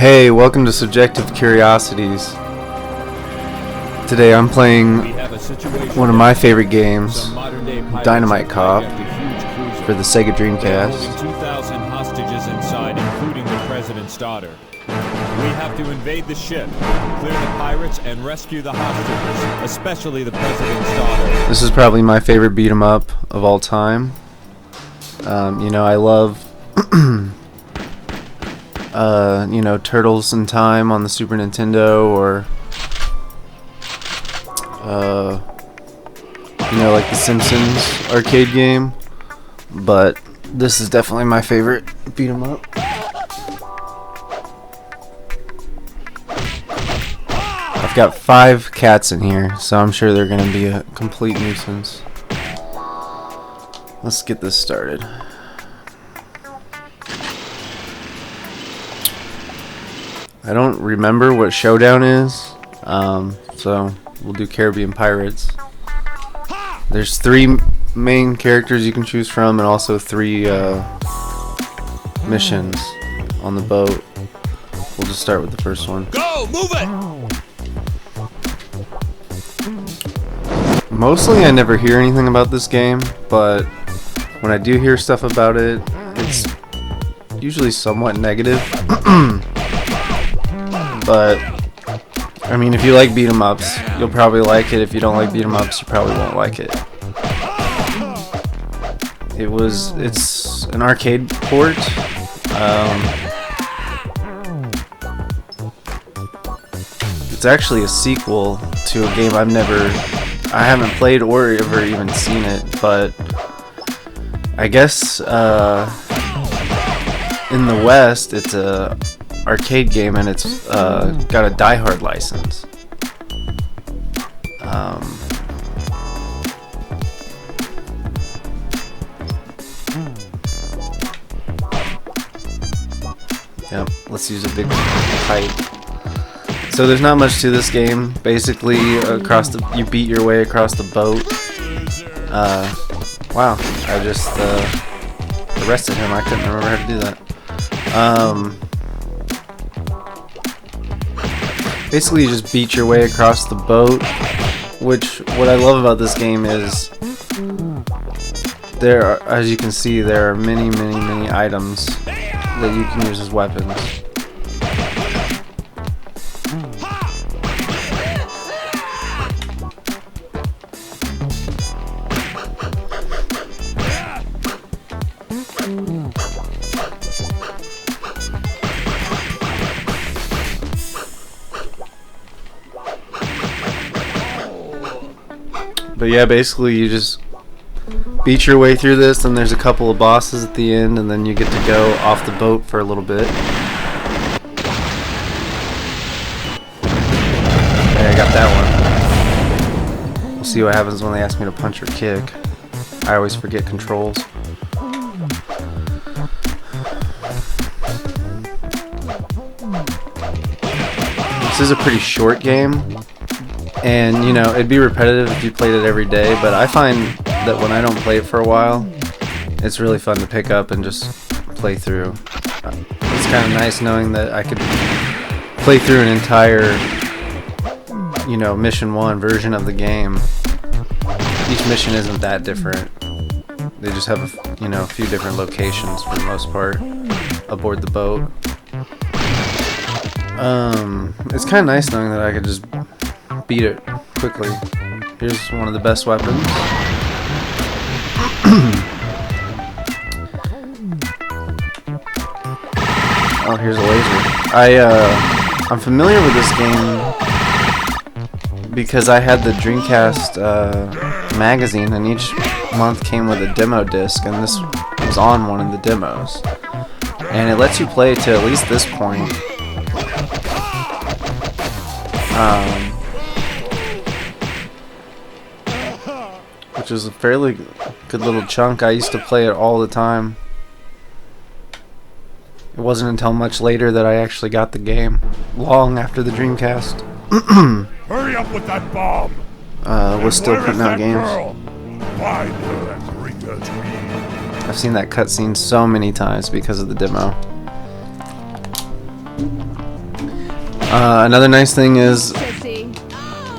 Hey, welcome to Subjective Curiosities. Today I'm playing one of my favorite games, Dynamite Cop, for the Sega Dreamcast. 2,000 hostages inside, including the president's daughter. We have to invade the ship, clear the pirates, and rescue the hostages, especially the president's daughter. This is probably my favorite beat 'em up of all time. I love Turtles in Time on the Super Nintendo, or like the Simpsons arcade game. But this is definitely my favorite beat 'em up. I've got 5 cats in here, so I'm sure they're gonna be a complete nuisance. Let's get this started. I don't remember what Showdown is, so we'll do Caribbean Pirates. There's 3 main characters you can choose from, and also 3 missions on the boat. We'll just start with the first one. Go! Move it! Mostly I never hear anything about this game, but when I do hear stuff about it, it's usually somewhat negative. But I mean, if you like beat 'em ups, you'll probably like it. If you don't like beat 'em ups, you probably won't like it. It's an arcade port. It's actually a sequel to a game I haven't played or ever even seen it, but I guess in the West it's a arcade game, and it's got a Die Hard license. Yep, let's use a big pipe. So there's not much to this game. Basically, you beat your way across the boat. Wow, I just arrested him. I couldn't remember how to do that. Basically, you just beat your way across the boat, which what I love about this game is as you can see, there are many items that you can use as weapons. But yeah, basically you just beat your way through this, and there's a couple of bosses at the end, and then you get to go off the boat for a little bit. Okay, I got that one. We'll see what happens when they ask me to punch or kick. I always forget controls. This is a pretty short game. And, it'd be repetitive if you played it every day, but I find that when I don't play it for a while, it's really fun to pick up and just play through. It's kind of nice knowing that I could play through an entire, Mission 1 version of the game. Each mission isn't that different. They just have, a few different locations for the most part aboard the boat. It's kind of nice knowing that I could just beat it quickly. Here's one of the best weapons. Oh, here's a laser. I'm familiar with this game because I had the Dreamcast magazine, and each month came with a demo disc, and this was on one of the demos. And it lets you play to at least this point. Which is a fairly good little chunk. I used to play it all the time. It wasn't until much later that I actually got the game, long after the Dreamcast Hurry up with that bomb! was still putting out games. Find her and bring her to me. I've seen that cutscene so many times because of the demo. Another nice thing is,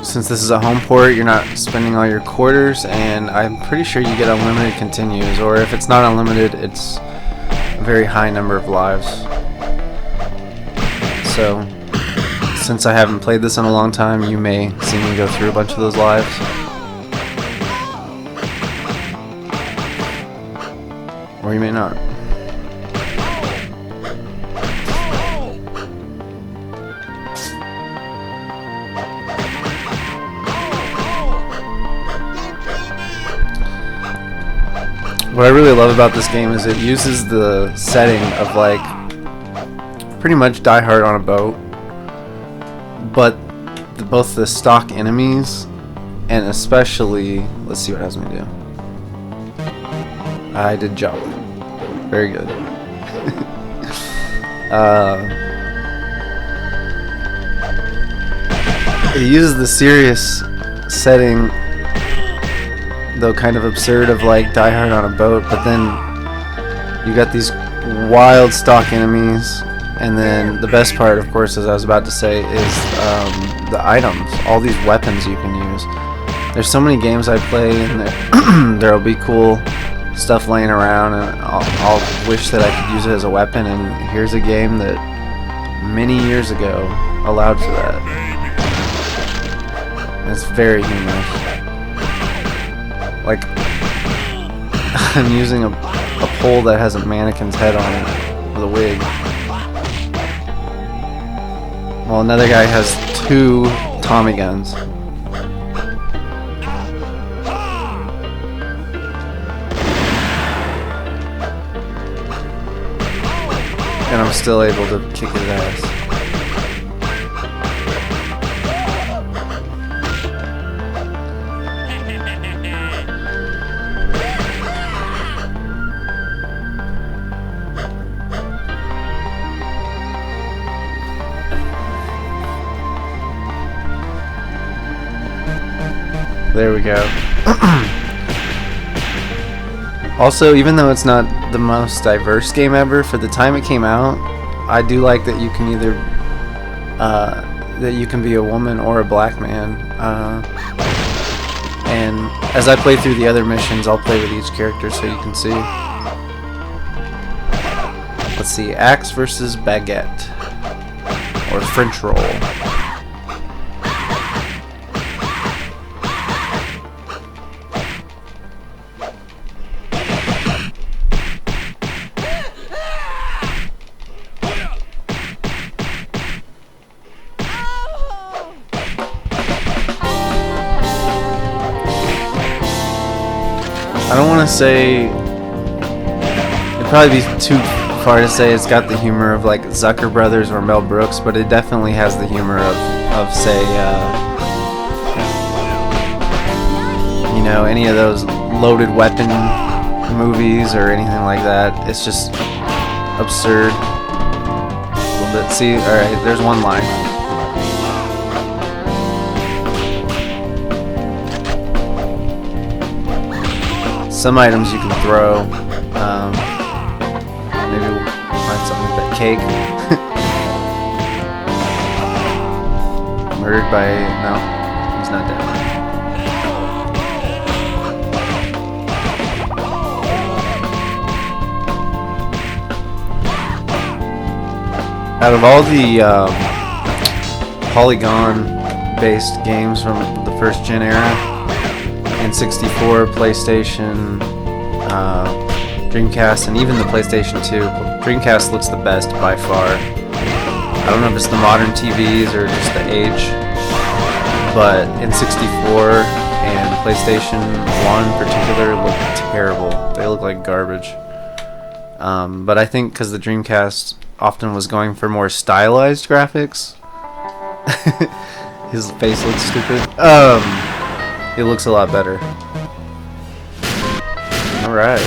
since this is a home port, you're not spending all your quarters, and I'm pretty sure you get unlimited continues, or if it's not unlimited, it's a very high number of lives. So, since I haven't played this in a long time, you may see me go through a bunch of those lives. Or you may not. What I really love about this game is it uses the setting of like pretty much Die Hard on a boat, but both the stock enemies and especially, let's see what it has me do. I did jump. Very good. It uses the serious setting, though kind of absurd, of like Die Hard on a boat, but then you got these wild stock enemies, and then the best part, of course, as I was about to say, is the items, all these weapons you can use. There's so many games I play, and there'll be cool stuff laying around, and I'll wish that I could use it as a weapon, and here's a game that many years ago allowed for that. It's very humorous. Like, I'm using a pole that has a mannequin's head on it with a wig. Well, another guy has 2 Tommy guns. And I'm still able to kick his ass. There we go. Also, even though it's not the most diverse game ever, for the time it came out, I do like that you can either that you can be a woman or a black man. And as I play through the other missions, I'll play with each character so you can see. Let's see, axe versus baguette, or French roll. I don't want to say, it'd probably be too far to say it's got the humor of like Zucker Brothers or Mel Brooks, but it definitely has the humor of say, you know, any of those Loaded Weapon movies or anything like that. It's just absurd. A little bit. See, alright, there's one line. Some items you can throw. Maybe we'll find something like that. Cake. Murdered by... No, he's not dead. Out of all the polygon-based games from the first gen era, N64, PlayStation, Dreamcast, and even the PlayStation 2. Dreamcast looks the best by far. I don't know if it's the modern TVs or just the age, but N64 and PlayStation 1 in particular look terrible. They look like garbage. But I think because the Dreamcast often was going for more stylized graphics, his face looks stupid. It looks a lot better. Alright.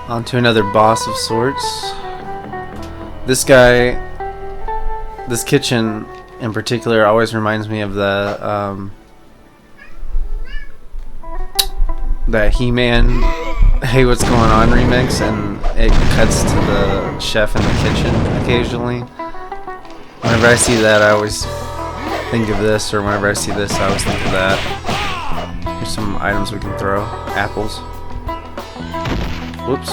On to another boss of sorts. This guy, this kitchen in particular, always reminds me of the He-Man Hey What's Going On remix, and it cuts to the chef in the kitchen occasionally. Whenever I see that, I always think of this, or whenever I see this, I always think of that. Here's some items we can throw. Apples. Whoops.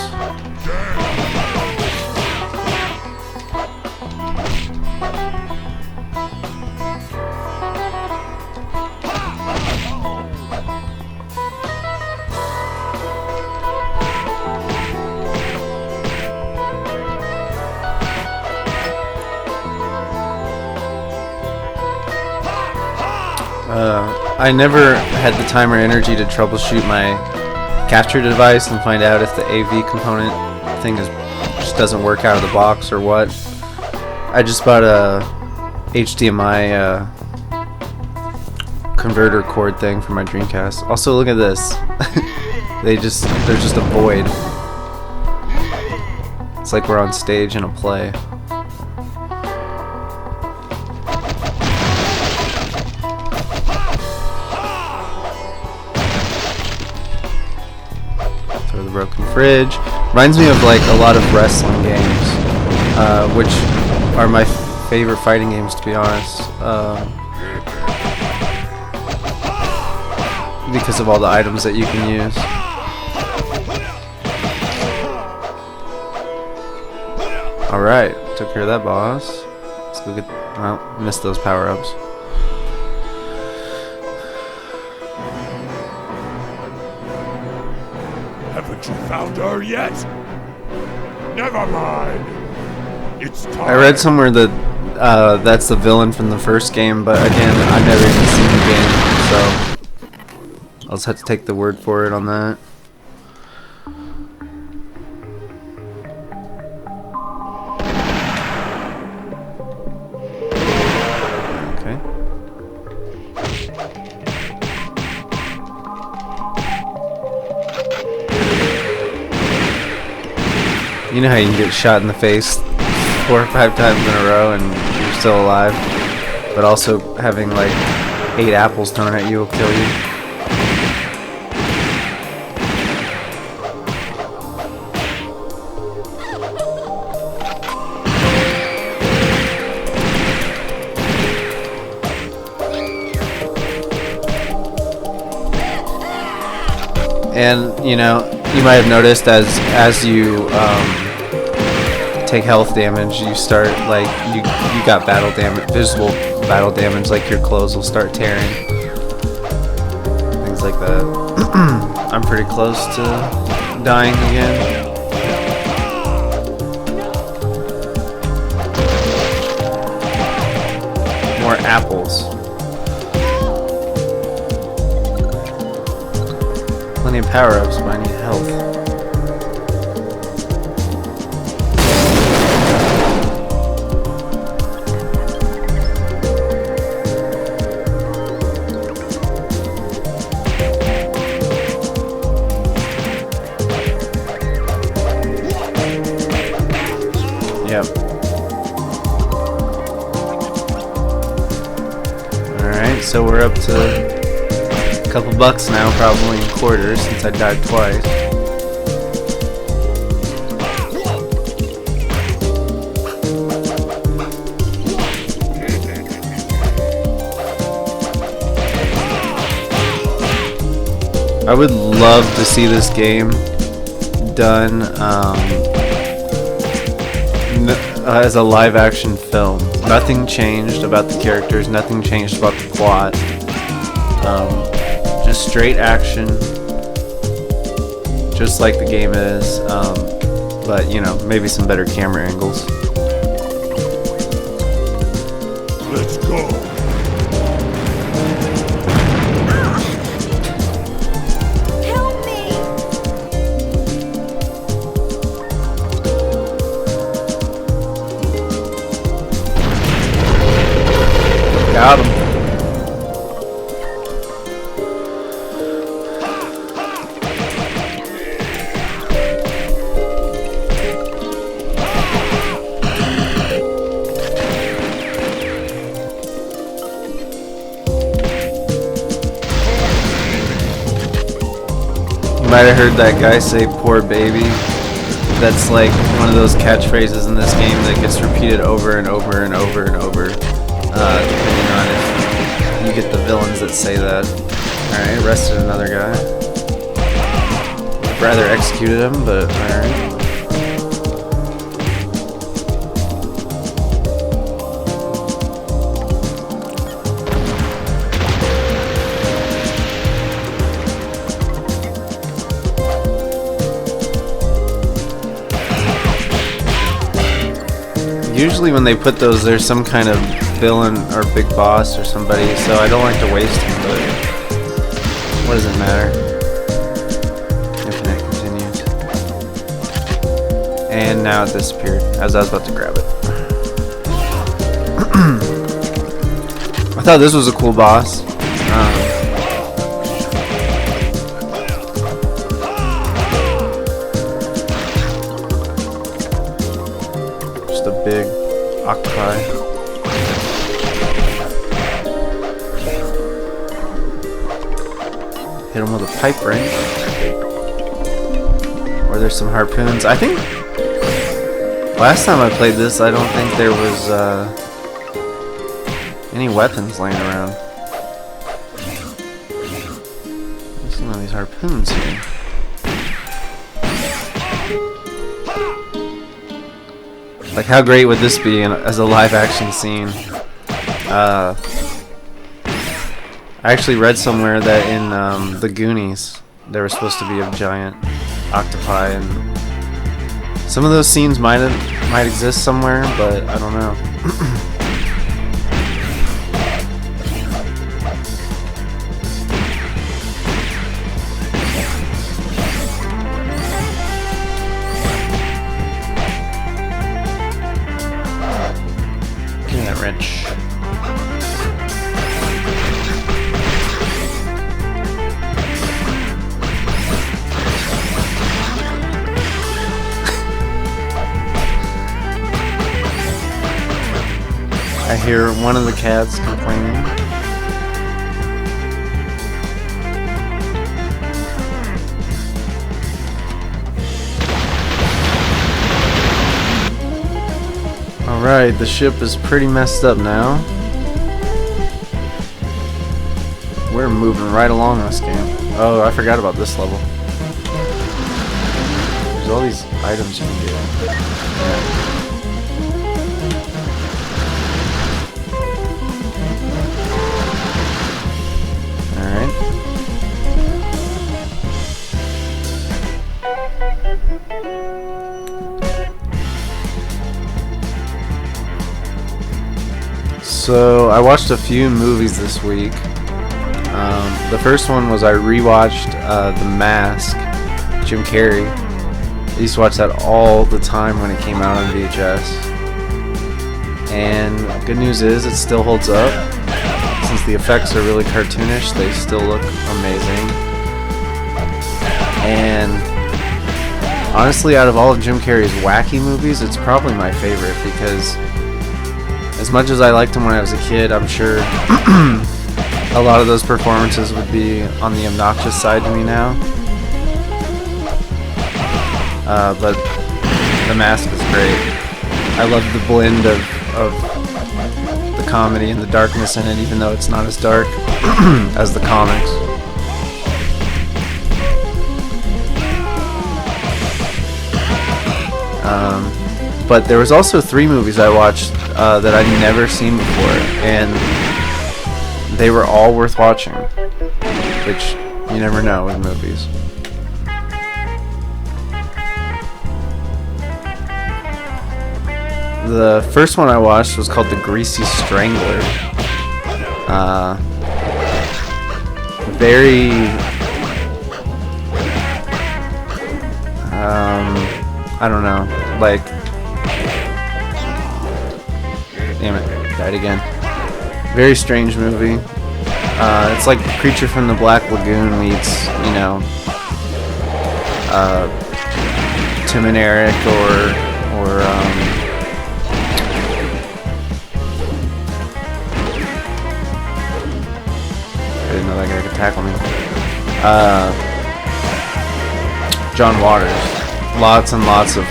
I never had the time or energy to troubleshoot my capture device and find out if the AV component thing just doesn't work out of the box or what. I just bought a HDMI converter cord thing for my Dreamcast. Also, look at this. They're just a void. It's like we're on stage in a play. Throw the broken fridge. Reminds me of like a lot of wrestling games, which are my favorite fighting games, to be honest. Because of all the items that you can use. Alright, took care of that boss. Let's go get... well, missed those power-ups. Haven't you found her yet? Never mind. It's time. I read somewhere that that's the villain from the first game, but again, I've never even seen the game, so I'll just have to take the word for it on that. Okay. You know how you can get shot in the face 4 or 5 times in a row and you're still alive, but also having like 8 apples thrown at you will kill you. And you know, you might have noticed as you take health damage, you start like you got battle damage, visible battle damage, like your clothes will start tearing, things like that. I'm pretty close to dying again. More apples. Plenty of power-ups, but I need health. Yep. Alright, so we're up to a couple bucks now, probably in quarters, since I died twice. I would love to see this game done as a live action film. Nothing changed about the characters, nothing changed about the plot. Just straight action, just like the game is, but you know, maybe some better camera angles. Let's go. Help me! Got him. Might have heard that guy say "poor baby." that's like one of those catchphrases in this game that gets repeated over and over and over and over, depending on if you get the villains that say that. Alright, arrested another guy. I'd rather executed him, but alright. Usually when they put those, there's some kind of villain or big boss or somebody, so I don't like to waste them, but what does it matter? Infinite continues. And now it disappeared, as I was about to grab it. I thought this was a cool boss. Just a big octopi. Hit him with a pipe wrench. Or there's some harpoons. I think last time I played this, I don't think there was any weapons laying around. There's some of these harpoons here. Like, how great would this be as a live action scene? I actually read somewhere that in the Goonies there was supposed to be a giant octopi, and some of those scenes might exist somewhere, but I don't know. Give me that wrench. I hear one of the cats complaining. Alright, the ship is pretty messed up now. We're moving right along this game. Oh, I forgot about this level. There's all these items you can get. Yeah. So I watched a few movies this week. The first one was I rewatched The Mask, Jim Carrey. I used to watch that all the time when it came out on VHS. And good news is it still holds up. Since the effects are really cartoonish, they still look amazing. And honestly, out of all of Jim Carrey's wacky movies, it's probably my favorite, because as much as I liked him when I was a kid, I'm sure a lot of those performances would be on the obnoxious side to me now. But The Mask is great. I love the blend of the comedy and the darkness in it, even though it's not as dark as the comics. But there was also 3 movies I watched that I'd never seen before, and they were all worth watching, which you never know with movies. The first one I watched was called The Greasy Strangler. Very I don't know, like, damn it, died again. Very strange movie. It's like Creature from the Black Lagoon meets, you know, Tim and Eric, or I didn't know that guy could tackle me. John Waters. lots and lots of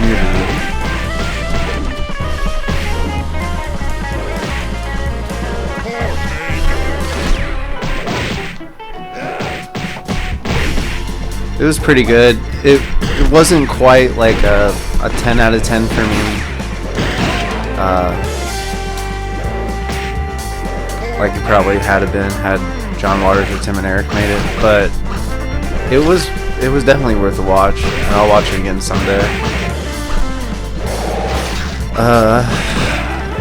nudity. It was pretty good. It wasn't quite like a 10 out of 10 for me. Like it probably had John Waters or Tim and Eric made it, but it was definitely worth a watch, and I'll watch it again someday.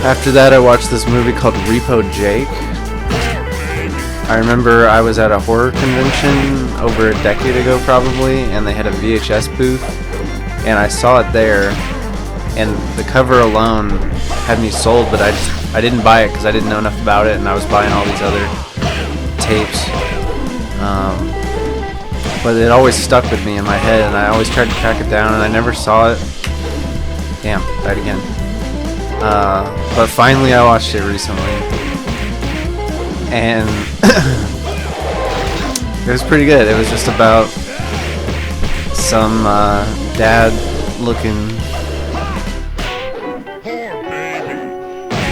After that, I watched this movie called Repo Jake. I remember I was at a horror convention over a decade ago probably, and they had a VHS booth, and I saw it there, and the cover alone had me sold, but I didn't buy it because I didn't know enough about it, and I was buying all these other tapes. But it always stuck with me in my head, and I always tried to track it down, and I never saw it. Damn, died again. But finally I watched it recently, and it was pretty good. It was just about some dad-looking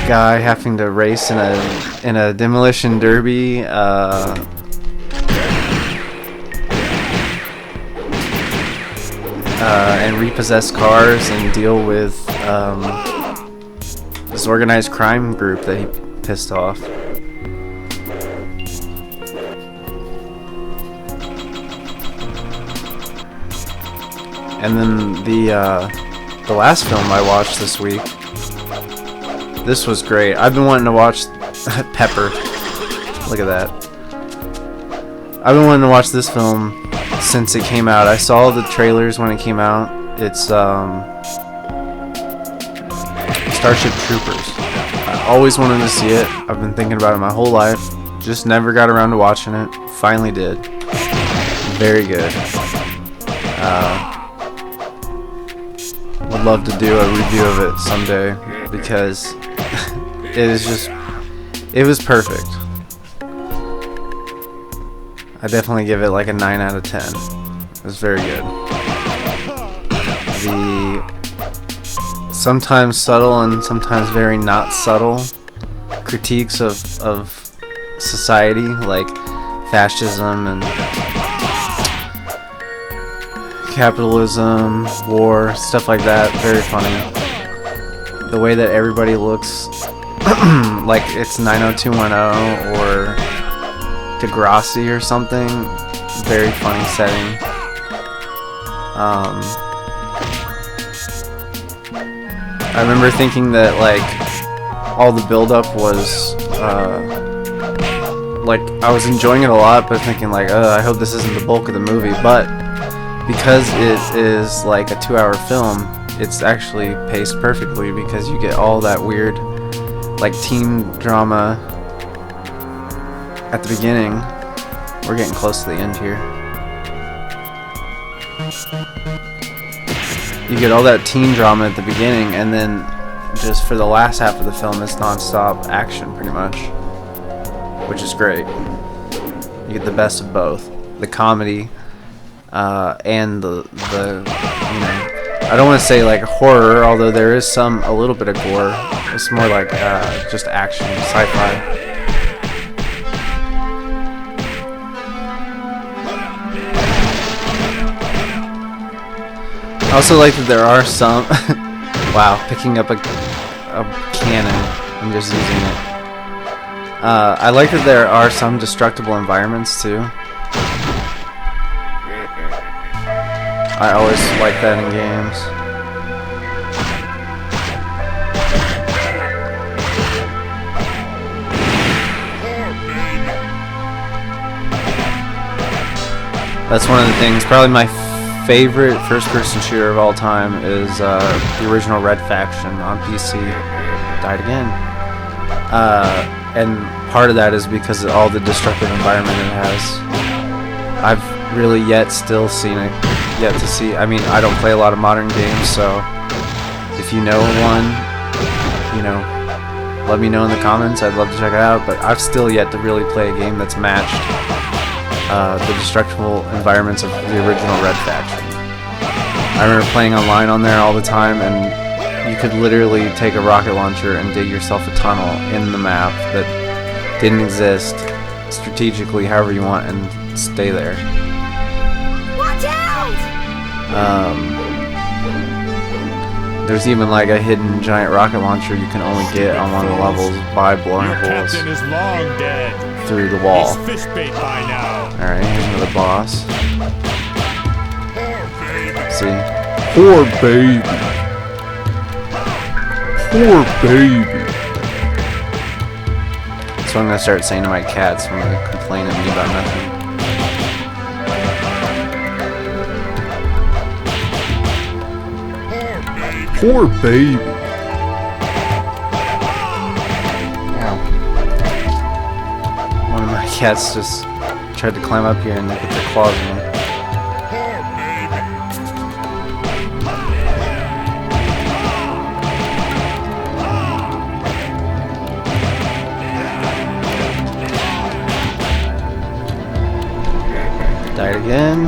guy having to race in a demolition derby, and repossess cars and deal with this organized crime group that he pissed off. And then the last film I watched this week, this was great. I've been wanting to watch Pepper. Look at that. I've been wanting to watch this film since it came out. I saw the trailers when it came out. It's Starship Troopers. I always wanted to see it. I've been thinking about it my whole life. Just never got around to watching it. Finally did. Very good. Would love to do a review of it someday because it was perfect. I definitely give it like a 9 out of 10. It was very good. The sometimes subtle and sometimes very not subtle critiques of society, like fascism and capitalism, war, stuff like that, very funny. The way that everybody looks like it's 90210 or Degrassi or something, very funny setting. I remember thinking that like all the build-up was like I was enjoying it a lot, but thinking like, I hope this isn't the bulk of the movie. But because it is like a 2-hour film, it's actually paced perfectly because you get all that weird like teen drama at the beginning. We're getting close to the end here. You get all that teen drama at the beginning, and then just for the last half of the film, it's non-stop action pretty much, which is great. You get the best of both, the comedy and the you know, I don't want to say like horror, although there is a little bit of gore. It's more like just action, sci-fi. I also like that there are some wow, picking up a cannon and just using it. I like that there are some destructible environments too. I always like that in games. That's one of the things, probably my favorite first-person shooter of all time is the original Red Faction on PC. Died again. And part of that is because of all the destructive environment it has. I've really yet to see. I mean, I don't play a lot of modern games, so if you know one, you know, let me know in the comments. I'd love to check it out, but I've still yet to really play a game that's matched the destructible environments of the original Red Faction. I remember playing online on there all the time, and you could literally take a rocket launcher and dig yourself a tunnel in the map that didn't exist strategically, however you want, and stay there. Watch out! There's even like a hidden giant rocket launcher you can only get on one of the levels by blowing Your holes captain is long dead. through the wall. He's fish bait by now. Alright, here's another boss. Poor baby. See? Poor baby. Poor baby. That's what I'm gonna start saying to my cats when they complain at me about nothing. Poor baby. Ow. One of my cats just tried to climb up here and they put their claws in me. Died again,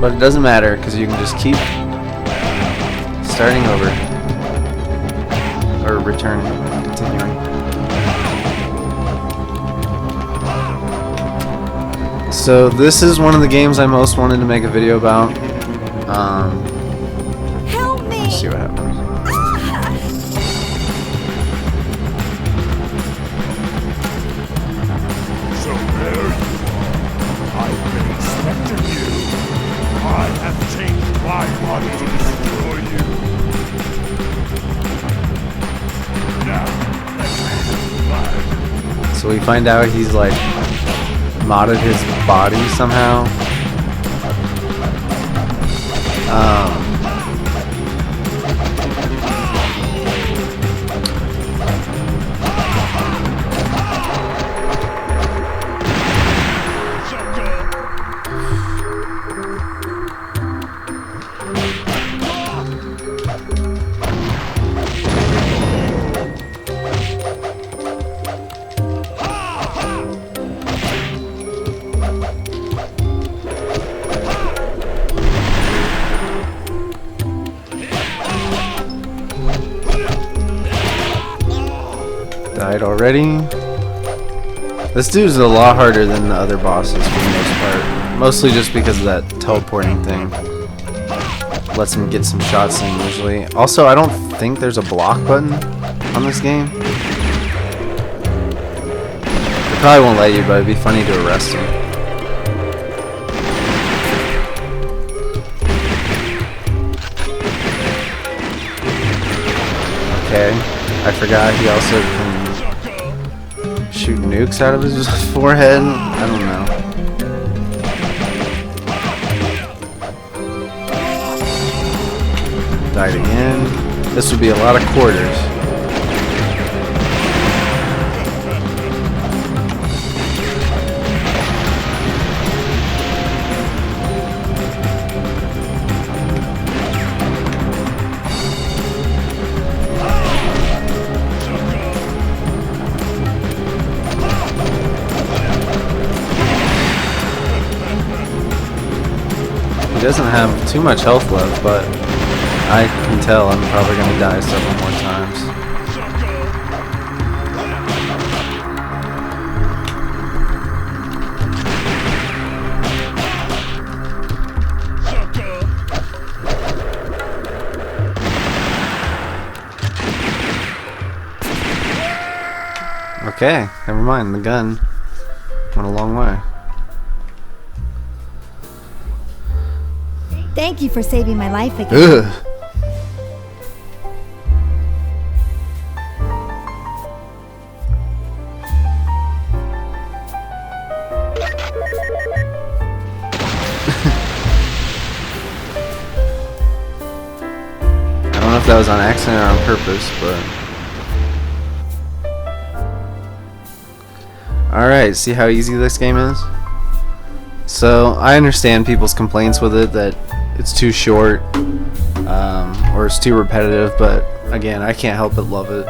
but it doesn't matter because you can just keep starting over or returning, continuing. So this is one of the games I most wanted to make a video about. Help me! Let's see what happens. So there you are. I've been expecting you. I have changed my body to destroy you. Now, let's have fun. So we find out he's like modded his body somehow. Died already. This dude's a lot harder than the other bosses for the most part. Mostly just because of that teleporting thing. Lets him get some shots in usually. Also, I don't think there's a block button on this game. It probably won't let you, but it'd be funny to arrest him. Okay, I forgot he also can shoot nukes out of his forehead. I don't know. Died again. This would be a lot of quarters. He doesn't have too much health left, but I can tell I'm probably going to die several more times. Okay, never mind, the gun went a long way. Thank you for saving my life again. Ugh. I don't know if that was on accident or on purpose, but... Alright, see how easy this game is? So, I understand people's complaints with it, that it's too short, or it's too repetitive, but again, I can't help but love it.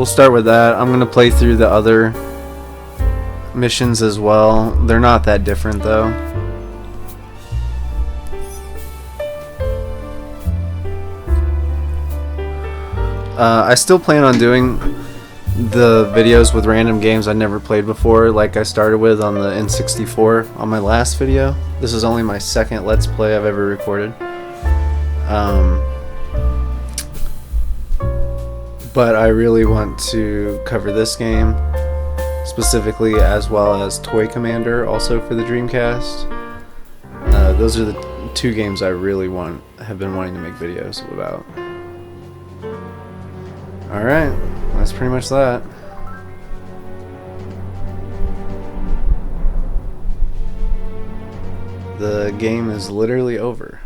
we'll start with that. I'm gonna play through the other missions as well. They're not that different though. I still plan on doing the videos with random games I never played before, like I started with on the N64 on my last video. This is only my second Let's Play I've ever recorded. But I really want to cover this game specifically, as well as Toy Commander, also for the Dreamcast. Those are the two games I really have been wanting to make videos about. Alright, that's pretty much that. The game is literally over.